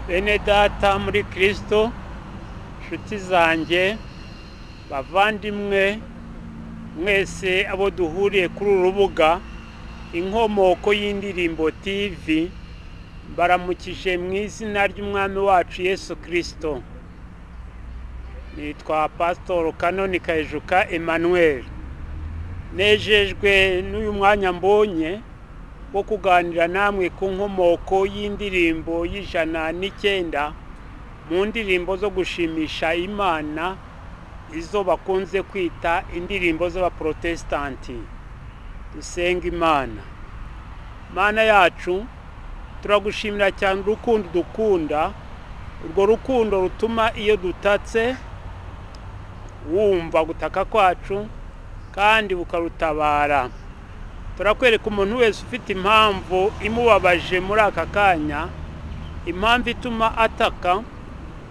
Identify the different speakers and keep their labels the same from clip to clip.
Speaker 1: Bene data muri Kristo, nshuti zanjye, bavandimwe mwese abo duhuriye kuri urubuga Inkomoko y'Indirimbo TV, baramukije mu izina ry'umwami wacu Yesu Kristo. Nitwa Pastor Kanoni Kayijuka Emmanuel. Nejejwe n'uyu mwanya mbonye wo kuganira namwe ku nkomoko y'indirimbo y'109 mu ndirimbo zo gushimisha Imana, izo bakunze kwita indirimbo z'abaprotestanti. Dusenga Imana. Mana yacu, turagushimira cyane urukundo dukunda, urwo rukundo rutuma iyo dutatse wumva gutaka kwacu kandi bukarutabara. Turakwereka umuntu wese ufite impamvu imubabaje muri aka kanya, impamvu ituma ataka,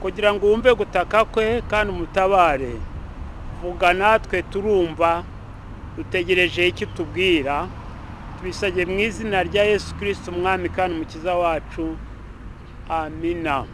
Speaker 1: kugira ngo wumve gutaka kwe kandi umutabare. Vuga natwe turumva, dutegereje icyo tubwira. Tubisabye mu izina rya Yesu Kristo umwami kandi umukiza wacu. Amina.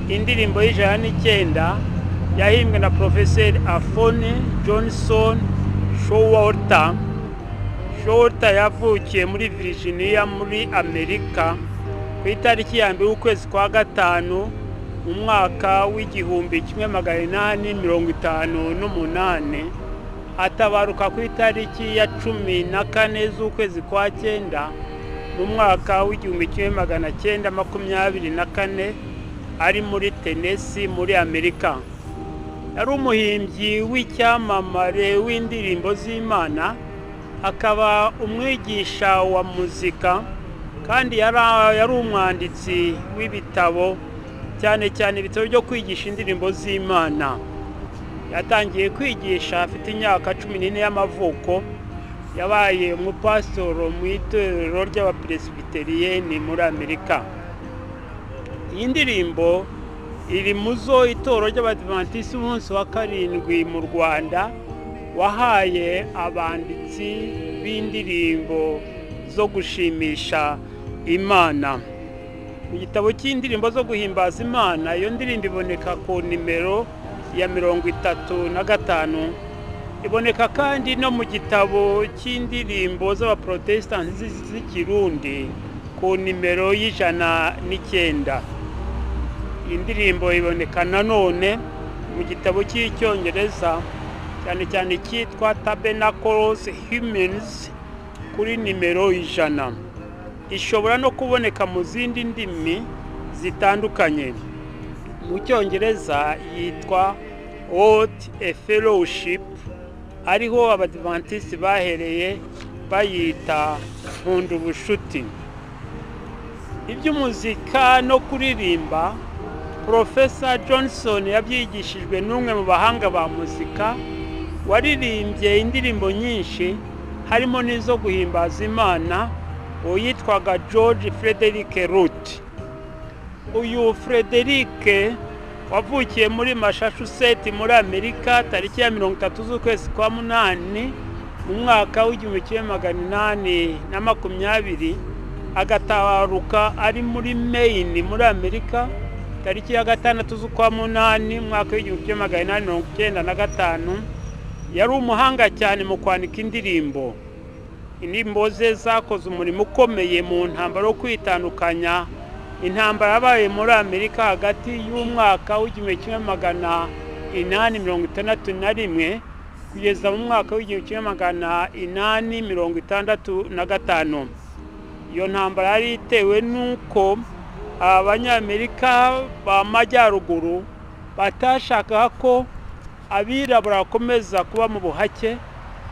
Speaker 1: Indirimbo y'109 yahimbwe na Professor Afone Johnson Showalter. Showalter yavukiye muri Virginia muri Amerika ku itariki ya 2 ukwezi kwa gatanu mu mwaka w'1858, atabaruka ku itariki ya 14 z'ukwezi kwa 9 mu mwaka w'1924 ari muri Tennessee muri Amerika. Yari umuhimbyi w'icyamamare w'indirimbo z'Imana, akaba umwigisha wa muzika, kandi yari umwanditsi w'ibitabo, cyane cyane ibitabo byo kwigisha indirimbo z'Imana. Yatangiye kwigisha afite imyaka 14 y'amavuko. Yabaye umupasitoro mu itorero ry'abapresbiteriyeni muri Amerika. Iyi ndirimbo iri muzo itorero ry'Abadventiste b'umunsi wa karindwi mu Rwanda wahaye abanditsi b'indirimbo zo gushimisha Imana. Mu gitabo cy'indirimbo zo guhimbaza Imana, iyo ndirimbo iboneka ku nimero ya 35. Iboneka kandi no mu gitabo cy'indirimbo z'abaprotestanti z'ikirundi ku nimero y'109. Indirimbo iboneka nanone mu gitabo cy'icyongereza, cyane cyane cyitwa Tabernacles Hymns kuri nimero 100. Ishobora no kuboneka mu zindi ndimi zitandukanye. Mu cyongereza yitwa What a Fellowship, ariho Abadventiste bahereye bayita Nkunda ubushuti. Iby'umuzika no kuririmba, Professor Johnson yabyigishijwe n'umwe mu bahanga ba muzika, waririmbye indirimbo nyinshi harimo n'izo guhimbaza Imana, uyitwaga George Frederick Root. Uyu Frederick wavukiye muri Massachusetts muri Amerika tariki ya 30 z'ukwezi kwa munani mu mwaka w'1820, agatabaruka ari muri Maine muri Amerika tariki ya 6 z'ukwa munani mu mwaka w'1895. Yari umuhanga cyane mu kwandika indirimbo. Indirimbo ze zakoze umurimo ukomeye mu ntambara yo kwitandukanya, intambara yabaye muri Amerika hagati y'umwaka w'1861 kugeza mu mwaka w'1865. Iyo ntambara yari itewe nuko abanyamerika b'amajyaruguru batashakaga ko abirabura bakomeza kuba mu buhake,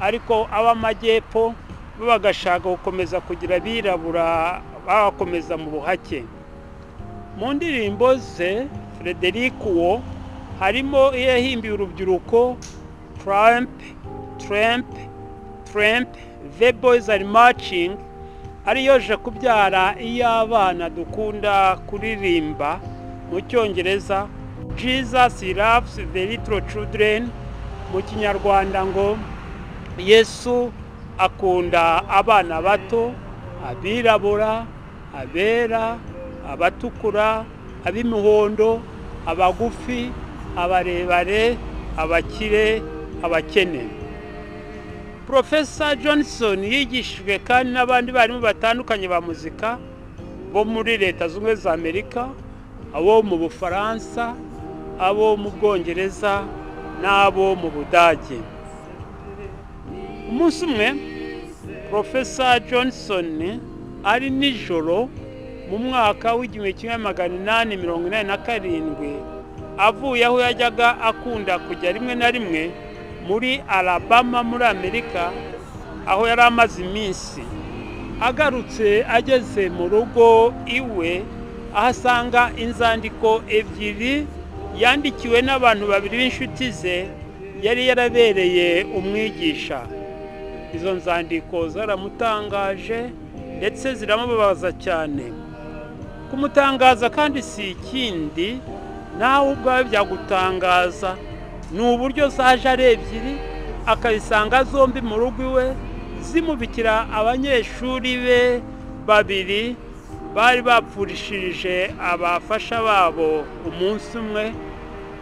Speaker 1: ariko ab'amajyepfo bagashaka gukomeza kugira abirabura bakomeza mu buhake. Mu ndirimbo ze Frederick wo harimo yahimbiye urubyiruko Trump, The Boys Are Marching, ariyo je kubyara iy'abana dukunda kuririmba mu Cyongereza, Jesus Loves the Little Children, mu Kinyarwanda ngo Yesu akunda abana bato, abirabura, abera, abatukura, ab'imihondo, abagufi, abarebare, abakire, abakene. Professor Johnson yigishijwe kandi n'abandi barimu batandukanye ba muzika bo muri Leta Zunze Ubumwe za Amerika, abo mu Bufaransa, abo mu Bwongereza n'abo mu Budage. Umunsi umwe Professor Johnson ari nijoro mu mwaka w'1887 avuye aho yajyaga akunda kujya rimwe na rimwe muri Alabama muri Amerika, aho yari amaze iminsi. Agarutse ageze mu rugo iwe, ahasanga inzandiko ebyiri yandikiwe n'abantu babiri b'inshuti ze yari yarabereye umwigisha. Izo nzandiko zaramutangaje ndetse ziramubabaza cyane. Kumutangaza kandi si ikindi, nawe ubwawe byagutangaza, ni uburyo zaje ari ebyiri akabisanga zombi mu rugo iwe zimubikira abanyeshuri be babiri bari bapfurishirije abafasha babo umunsi umwe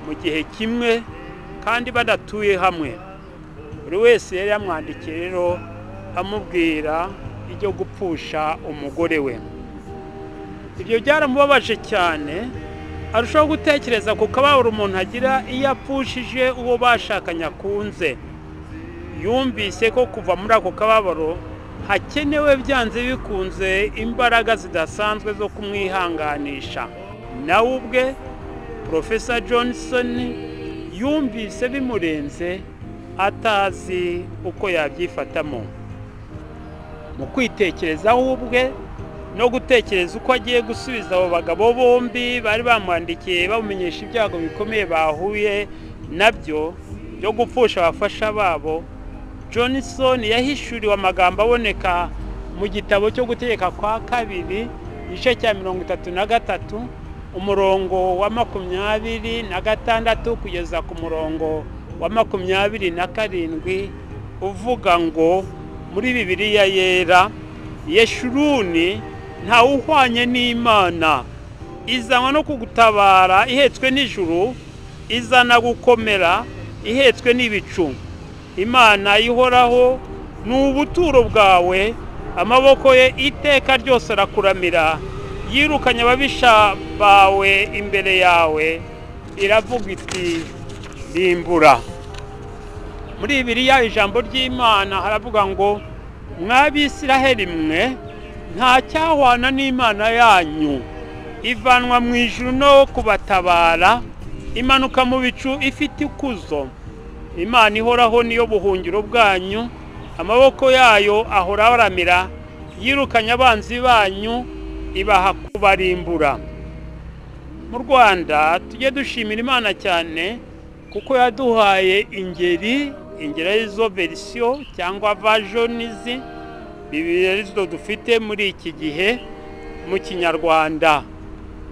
Speaker 1: mu gihe kimwe kandi badatuye hamwe. Buri wese yari yamwandikiye rero amubwira ibyo gupfusha umugore we. Ibyo byaramubabaje cyane, arushaho gutekereza ku kababaro umuntu agira iyo apfushije uwo bashakanye akunze. Yumvise ko kuva muri ako kababaro hakenewe byanze bikunze imbaraga zidasanzwe zo kumwihanganisha. Nawe ubwe Professor Johnson yumvise bimurenze, atazi uko yabyifatamo. Mu kwitekerezaho ubwe no gutekereza uko agiye gusubiza abo bagabo bombi bari bamwandikiye bamumenyesha ibyago bikomeye bahuye nabyo byo gupfusha abafasha babo, Johnson yahishuriwe amagambo aboneka mu gitabo cyo gutegeka kwa kabiri igice cya 33 umurongo wa 26 kugeza ku murongo wa 27 uvuga ngo muri Bibiliya yera, Yeshuruni nta uhwanye n'Imana, izanwa no kugutabara ihetswe n'ijuru, izana gukomera ihetswe n'ibicu. Imana ihoraho ni ubuturo bwawe, amaboko ye iteka ryose arakuramira, yirukanye ababisha bawe imbere yawe, iravuga iti rimbura. Muri Bibiliya ijambo ry'Imana haravuga ngo mw'Abisiraheli mwe nta cyahwana n'Imana yanyu, ivanwa mu ijuru no kubatabara, imanuka mu bicu ifite ikuzo. Imana ihoraho niyo buhungiro bwanyu, amaboko yayo ahora abaramira, yirukanye abanzi banyu ibaha kubarimbura. Mu Rwanda tujye dushimira Imana cyane kuko yaduhaye ingeri arizo version cyangwa versions Bibiliya dufite muri iki gihe mu Kinyarwanda.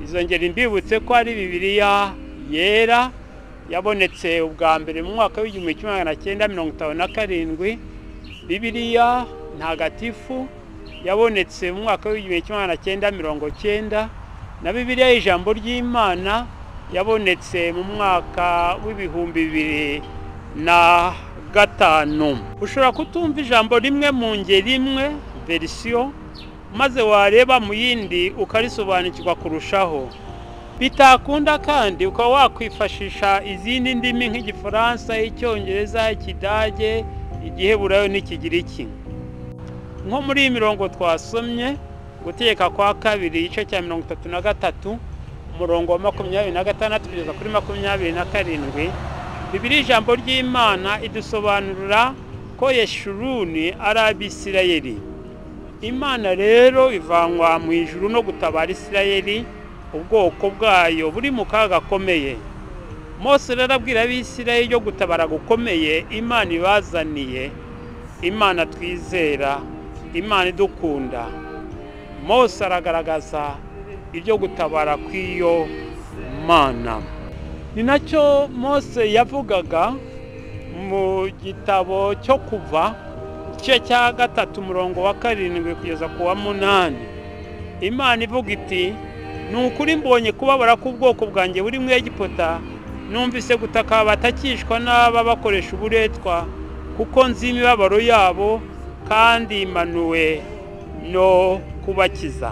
Speaker 1: Izo ngeri mbibutse ko ari Bibiliya yera yabonetse ubwa mbere mu mwaka w'igihumbi kimwe magana cyenda mirongo itanu na karindwi. Bibiliya ntagatifu yabonetse mu mwaka w'igihumbi kimwe magana cyenda mirongo cyenda, na Bibiliya y'ijambo ry'Imana yabonetse mu mwaka w'ibihumbi 2005. Ushobora kutumva ijambo rimwe mu ngeri imwe verisiyo, maze wareba mu yindi ukarisobanukirwa kurushaho. Bitakunda kandi ukaba wakwifashisha izindi ndimi nk'Igifaransa, Icyongereza, Ikidage, Igiheburayo n'Ikigiriki. Nko muri iyi mirongo twasomye, Gutegeka kwa kabiri igice cya 33 umurongo wa 26 kugeza kuri 27, Bibiliya ijambo ry'Imana idusobanurira ko Yeshuruni ari Abisirayeli. Imana rero ivanwa mu ijuru no gutabara Isirayeli, ubwoko bwayo buri mu kaga gakomeye. Mose rero abwira Abisirayeli yo gutabara gukomeye Imana ibazaniye, Imana twizera, Imana idukunda. Mose aragaragaza ibyo gutabara kw'iyo Mana. Ni nacyo Mose yavugaga mu gitabo cyo Kuva igice cya 3 umurongo wa 7 kugeza ku wa 8. Imana ivuga iti, nukuri mbonye kubabara k'ubwoko bwanjye buri mu Egiputa, numvise gutaka batakishwa n'aba bakoresha uburetwa, kuko nzi imibabaro yabo kandi imanuwe no kubakiza.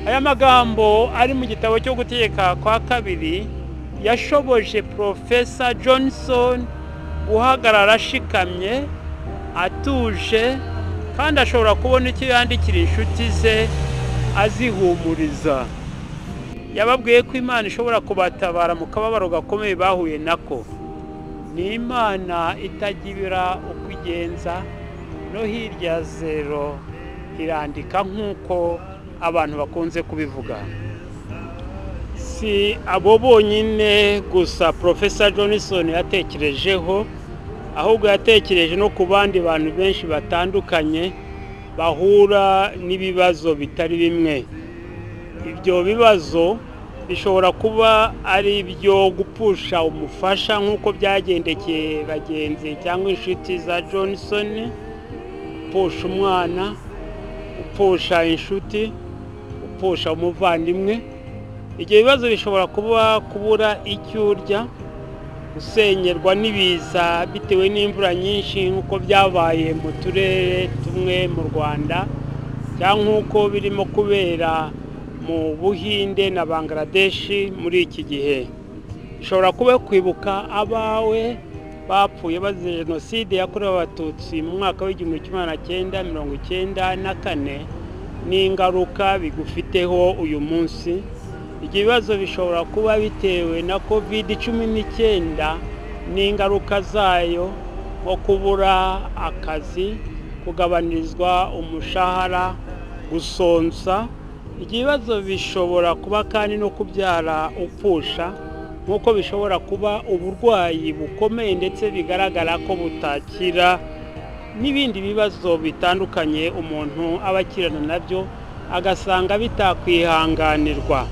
Speaker 1: Aya magambo ari mu gitabo cyo Gutegeka kwa kabiri yashoboje Profesa Johnson guhagarara ashikamye, atuje, kandi ashobora kubona icyo yandikira inshuti ze azihumuriza. Yababwiye ko Imana ishobora kubatabara mu kababaro gakomeye bahuye nako. Ni Imana itagibira uko igenza, no hirya zero irandika nk'uko abantu bakunze kubivuga. Si abo bonyine gusa Profesa Johnson yatekerejeho, ahubwo yatekereje no ku bandi bantu benshi batandukanye bahura n'ibibazo bitari bimwe. Ibyo bibazo bishobora kuba ari ibyo gupusha umufasha nk'uko byagendekeye bagenzi cyangwa inshuti za Johnson, upusha umwana, upusha inshuti, upusha umuvandimwe. Ibyo bibazo bishobora kuba kubura icyo urya, gusenyerwa n'ibiza bitewe n'imvura nyinshi nk'uko byabaye mu turere tumwe mu Rwanda, cyangwa nk'uko birimo kubera mu Buhinde na Bangladesh muri iki gihe. Bishobora kuba kwibuka abawe bapfuye bazize Jenoside yakorewe Abatutsi mu mwaka w'igihumbi kimwe magana cyenda mirongo icyenda na kane, n'ingaruka bigufiteho uyu munsi. Ibyo bibazo bishobora kuba bitewe na COVID-19 n'ingaruka zayo, nko kubura akazi, kugabanirizwa umushahara, gusonza. Ibyo bibazo bishobora kuba kandi no kubyara upfusha, nk'uko bishobora kuba uburwayi bukomeye ndetse bigaragara ko butakira, n'ibindi bibazo bitandukanye umuntu abakirana nabyo agasanga bitakwihanganirwa.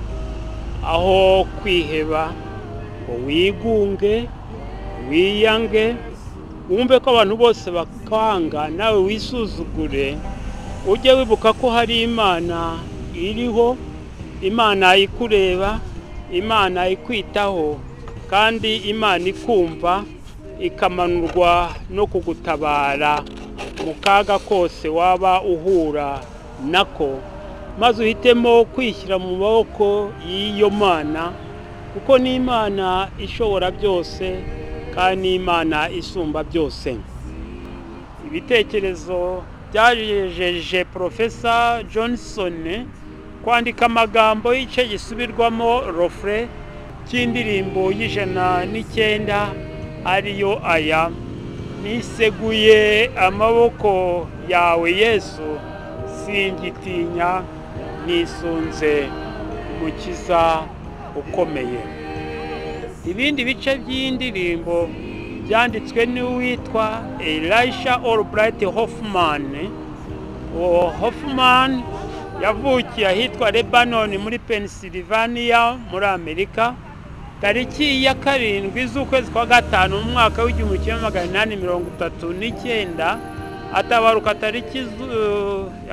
Speaker 1: Aho kwiheba, wigunge, wiyange, wumve ko abantu bose bakanga, nawe wisuzugure, ujye wibuka ko hari Imana iriho, Imana ikureba, Imana ikwitaho, kandi Imana ikumva, ikamanurwa no kugutabara mu kaga kose waba uhura nako, maze uhitemo kwishyira mu maboko y'iyo Mana, kuko ni Imana ishobora byose kandi Imana isumba byose. Ibitekerezo byajeje Profesa Johnson kwandika amagambo y'igice gisubirwamo refrain cy'indirimbo y'109 ariyo aya: niseguye amaboko yawe Yesu, singitinya, nisunze Umukiza ukomeye. Ibindi bice by'indirimbo byanditswe n'uwitwa Elisha Albright Hoffman. Hoffman yavukiye ahitwa Lebanon muri Pennsylvania muri Amerika. tariki ya 7 z'ukwezi kwa gatanu mu mwaka w'1839 atabaruka tariki ya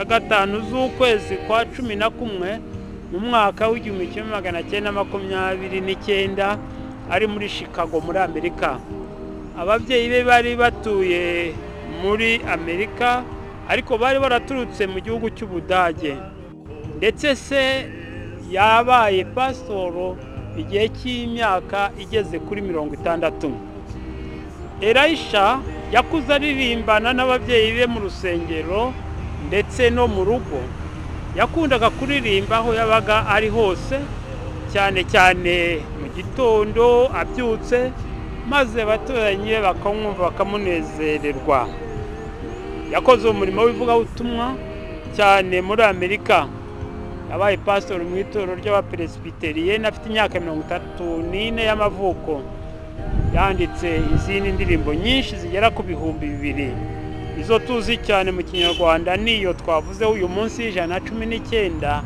Speaker 1: 5 z'ukwezi kwa 11 mu mwaka w'1929 ari muri Chicago muri Amerika. Ababyeyi be bari batuye muri Amerika ariko bari baraturutse mu gihugu cy'Ubudage, ndetse se yabaye pasitoro igihe cy'imyaka igeze kuri 60. Elisha yakuze aririmbana n'ababyeyi be mu rusengero ndetse no mu rugo. Yakundaga kuririmba aho yabaga ari hose, cyane cyane mu gitondo abyutse, maze abaturanyi be bakamwumva bakamunezererwa. Yakoze umurimo w'ivugabutumwa cyane muri Amerika. Yabaye pastor mu itorero ry'Abapresbyterienne afite imyaka 34 y'amavuko. Yanditse izindi ndirimbo nyinshi zigera ku 2,000. Izo tuzi cyane mu Kinyarwanda niyo twavuze uyu munsi 119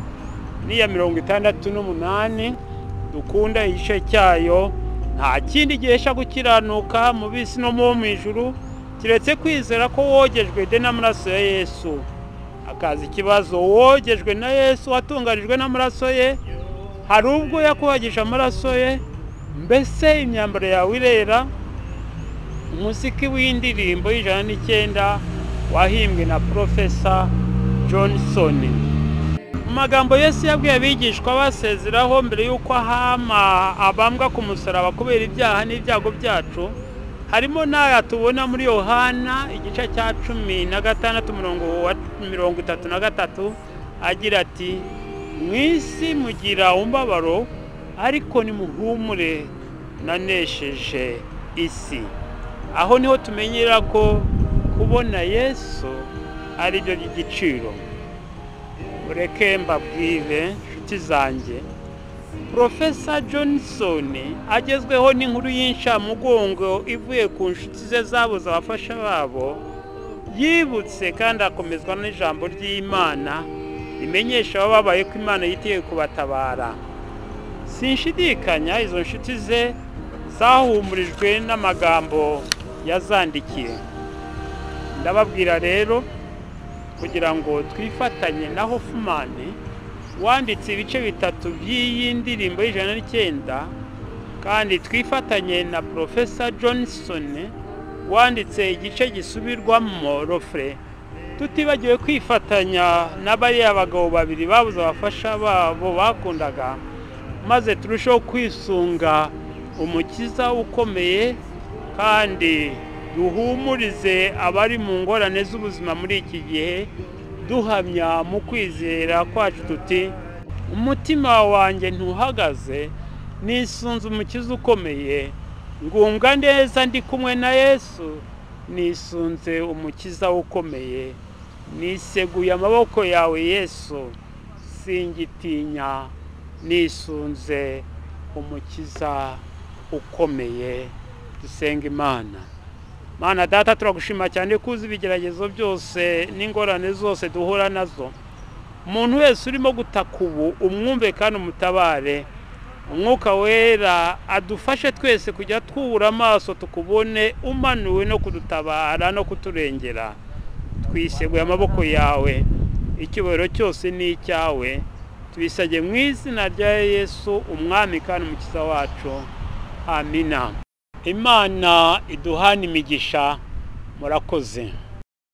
Speaker 1: n'iya 68 dukunda igice cyayo. Nta kindi gihesha gukiranuka mu bisi no mu ijuru kiretse kwizera ko wogejwe de n'amaraso ya Yesu. Akazi ikibazo, wogejwe na Yesu, watungarijwe n'amaraso ye, hari ubwo yakuhagisha amaraso ye, mbese imyambaro yawe irera. Umusiki w'indirimbo y'109 wahimbwe na Professor Johnson. Mu magambo Yesu yabwiye abigishwa basezeraho mbere yuko ahama abambwa ku musaraba kubera ibyaha n'ibyago byacu, harimo n'aya tubona muri Yohana igice cya 16:33 agira ati, mwisi mugira umbabaro ariko nimuhumure nanesheje isi. Aho niho tumenyera ko kubona Yesu ari byo giciro. Ureke mbabwire nshuti zanjye, Professor Johnson agezweho n'inkuru y'inshamugongo ivuye ku nshuti ze zabuze abafasha babo, yibutse kandi akomezwa n'ijambo ry'Imana rimenyesha ababaye ko Imana yiteguye kubatabara. Sinshidikanya izo nshuti ze zahumurijwe n'amagambo yazandikiye. Ndababwira rero kugira ngo twifatanye na Hoffman wanditse ibice bitatu by'iyi ndirimbo y'109, kandi twifatanye na Professor Johnson wanditse igice gisubirwamo Rofre, tutibagiwe kwifatanya n'abari abagabo babiri babuze abafasha babo bakundaga, maze turushaho kwisunga umukiza ukomeye kandi duhumurize abari mu ngorane z'ubuzima muri iki gihe, duhamya mu kwizera kwacu tuti, umutima wanjye ntuhagaze, nisunze umukiza ukomeye, ngumva neza ndi kumwe na Yesu, nisunze umukiza ukomeye, niseguye amaboko yawe Yesu, singitinya, nisunze umukiza ukomeye. Dusenga Imana. Mana Data, turagushima cyane kuzi ibigeragezo byose n'ingorane zose duhura nazo. Umuntu wese urimo gutaka ubu umwumve kandi umutabare. Umwuka wera adufashe twese kujya twubura amaso tukubone umanuwe no kudutabara no kuturengera. Twiseguye amaboko yawe, icyubahiro cyose ni icyawe. Tubisabye mu izina rya Yesu umwami kandi umukiza wacu. Amina. Imana iduhana imigisha. Murakoze.